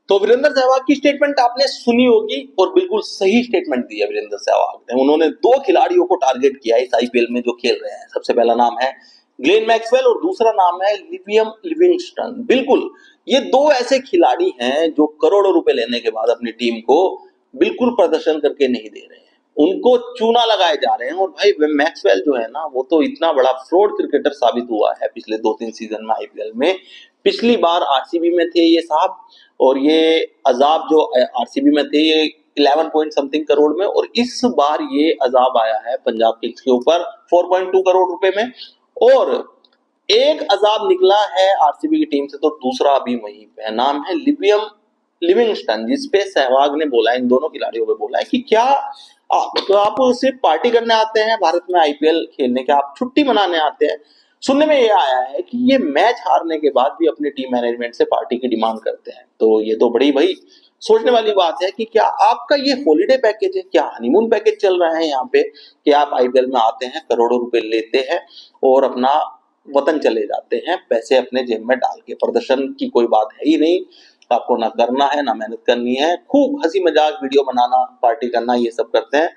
तो वीरेंद्र सहवाग की स्टेटमेंट आपने सुनी होगी और बिल्कुल सही स्टेटमेंट दी है वीरेंद्र सहवाग ने। उन्होंने दो खिलाड़ियों को टारगेट किया इस आईपीएल में जो खेल रहे हैं। सबसे पहला नाम है ग्लेन मैक्सवेल और दूसरा नाम है लिवियम लिविंगस्टन। बिल्कुल ये दो ऐसे खिलाड़ी हैं जो करोड़ों रुपए लेने के बाद अपनी टीम को बिल्कुल प्रदर्शन करके नहीं दे रहे हैं, उनको चूना लगाए जा रहे हैं। और भाई मैक्सवेल जो है ना, वो तो इतना बड़ा फ्रॉड क्रिकेटर साबित हुआ है पिछले 2-3 सीजन में आईपीएल में। पिछली बार आरसीबी में थे ये साहब, और ये अजाब जो आरसीबी में थे ये 11 पॉइंट समथिंग करोड़ में, और इस बार ये अजाब आया है पंजाब किंग्स के ऊपर 4.2 करोड़ रुपए में। और एक अजाब निकला है आरसीबी की टीम से तो दूसरा अभी वहीं पे नाम है लिवियम लिविंगस्टन, जिसपे सहवाग ने बोला, इन दोनों खिलाड़ियों पे बोला है कि क्या आप सिर्फ पार्टी करने आते हैं भारत में आईपीएल खेलने के, आप छुट्टी मनाने आते हैं। सुनने में ये आया है कि ये मैच हारने के बाद भी अपनी टीम मैनेजमेंट से पार्टी की डिमांड करते हैं। तो ये तो बड़ी भाई सोचने वाली बात है कि क्या आपका ये हॉलीडे पैकेज है, क्या हनीमून पैकेज चल रहा है यहाँ पे कि आप आईपीएल में आते हैं, करोड़ों रुपए लेते हैं और अपना वतन चले जाते हैं, पैसे अपने जेब में डाल के। प्रदर्शन की कोई बात है ही नहीं, आपको ना करना है ना मेहनत करनी है, खूब हंसी मजाक वीडियो बनाना, पार्टी करना, ये सब करते हैं।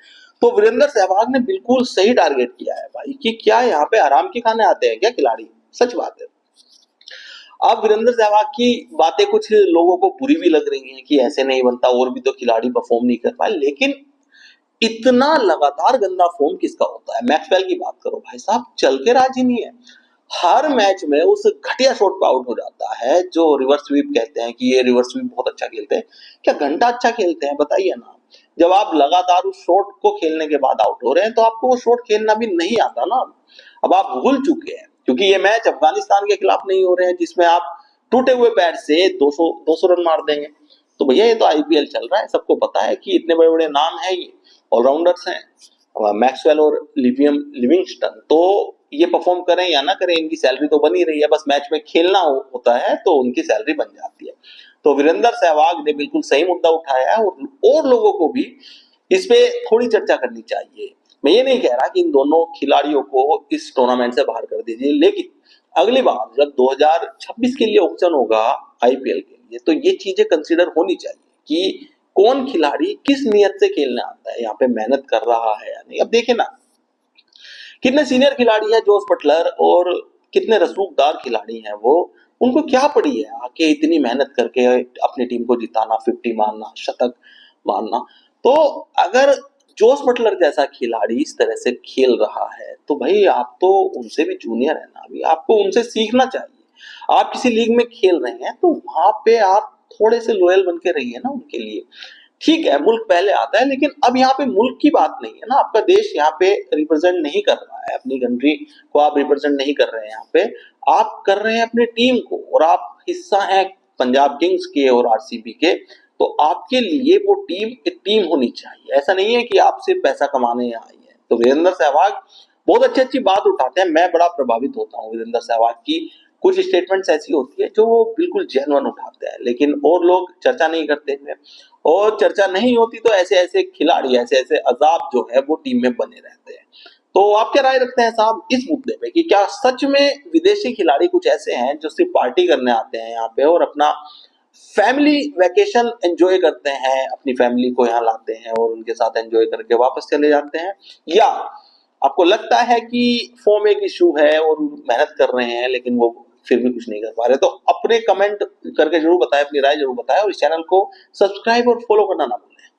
तो वीरेंद्र सहवाग ने बिल्कुल सही टारगेट किया है भाई कि क्या यहाँ पे आराम के खाने आते हैं क्या खिलाड़ी? सच बात है। अब वीरेंद्र सहवाग की बातें कुछ लोगों को बुरी भी लग रही हैं कि ऐसे नहीं बनता, और भी तो खिलाड़ी परफॉर्म नहीं कर पाए, लेकिन इतना लगातार गंदा फॉर्म किसका होता है? मैक्सवेल की बात करो भाई साहब, चल के राजी नहीं है, हर मैच में उस घटिया शॉट पे आउट हो जाता है जो रिवर्स स्वीप कहते हैं कि ये रिवर्स स्वीप बहुत अच्छा खेलते हैं। क्या घंटा अच्छा खेलते हैं बताइए ना? जब आप लगातार उस शॉट को खेलने के बाद आउट हो रहे हैं तो आपको वो शॉट खेलना भी नहीं आता ना। अब आप भूल चुके हैं क्योंकि ये मैच अफगानिस्तान के खिलाफ नहीं हो रहे हैं जिसमें आप टूटे हुए पैर से 200 रन मार देंगे। तो भैया ये तो आईपीएल चल रहा है, सबको पता है कि इतने बड़े बड़े नाम है, ये ऑलराउंडर्स हैं मैक्सवेल और लिविंगस्टन। तो ये परफॉर्म करें या ना करें, इनकी सैलरी तो बनी रही है, बस मैच में खेलना होता है तो उनकी सैलरी बन जाती है। तो वीरेंद्र सहवाग ने बिल्कुल सही मुद्दा उठाया है और लोगों को भी इस पे थोड़ी चर्चा करनी चाहिए। मैं ये नहीं कह रहा कि इन दोनों खिलाड़ियों को इस टूर्नामेंट से बाहर कर दीजिए, लेकिन अगली बार जब 2026 के लिए ऑप्शन होगा आईपीएल के लिए तो ये चीजें कंसीडर होनी चाहिए कि कौन खिलाड़ी किस नियत से खेलने आता है, यहाँ पे मेहनत कर रहा है या नहीं। अब देखे ना कितने सीनियर खिलाड़ी है जोस बटलर, और कितने रसूखदार खिलाड़ी हैं वो, उनको क्या पड़ी है आके इतनी मेहनत करके अपनी टीम को जिताना, 50 मारना, शतक मारना। तो अगर जोस बटलर जैसा खिलाड़ी इस तरह से खेल रहा है तो भाई आप तो उनसे भी जूनियर है ना, अभी आपको उनसे सीखना चाहिए। आप किसी लीग में खेल रहे हैं तो वहां पे आप थोड़े से लॉयल बन के रहिए ना उनके लिए। ठीक है मुल्क पहले आता है, लेकिन अब यहाँ पे मुल्क की बात नहीं है ना, आपका देश यहाँ पे रिप्रेजेंट नहीं कर रहा है, अपनी कंट्री को आप रिप्रेजेंट नहीं कर रहे हैं, यहाँ पे आप कर रहे हैं अपनी टीम को, और आप हिस्सा हैं पंजाब किंग्स के और आरसीबी के। तो आपके लिए वो टीम एक टीम होनी चाहिए, ऐसा नहीं है कि आप सिर्फ पैसा कमाने यहाँ आई है। तो वीरेंद्र सहवाग बहुत अच्छी अच्छी बात उठाते हैं, मैं बड़ा प्रभावित होता हूँ वीरेंद्र सहवाग की। कुछ स्टेटमेंट्स ऐसी होती है जो वो बिल्कुल जेन्युइन उठाते हैं, लेकिन और लोग चर्चा नहीं करते हैं, और चर्चा नहीं होती तो ऐसे ऐसे खिलाड़ी, ऐसे ऐसे अजाब जो है वो टीम में बने रहते हैं। तो आप क्या राय रखते हैं साहब इस मुद्दे पे कि क्या सच में विदेशी खिलाड़ी कुछ ऐसे हैं जो सिर्फ पार्टी करने आते हैं यहाँ पे और अपना फैमिली वेकेशन एंजॉय करते हैं, अपनी फैमिली को यहाँ लाते हैं और उनके साथ एंजॉय करके वापस चले जाते हैं? या आपको लगता है कि फॉर्म एक इशू है और मेहनत कर रहे हैं लेकिन वो फिर भी कुछ नहीं कर पा रहे? तो अपने कमेंट करके जरूर बताएं, अपनी राय जरूर बताएं, और इस चैनल को सब्सक्राइब और फॉलो करना ना भूलें।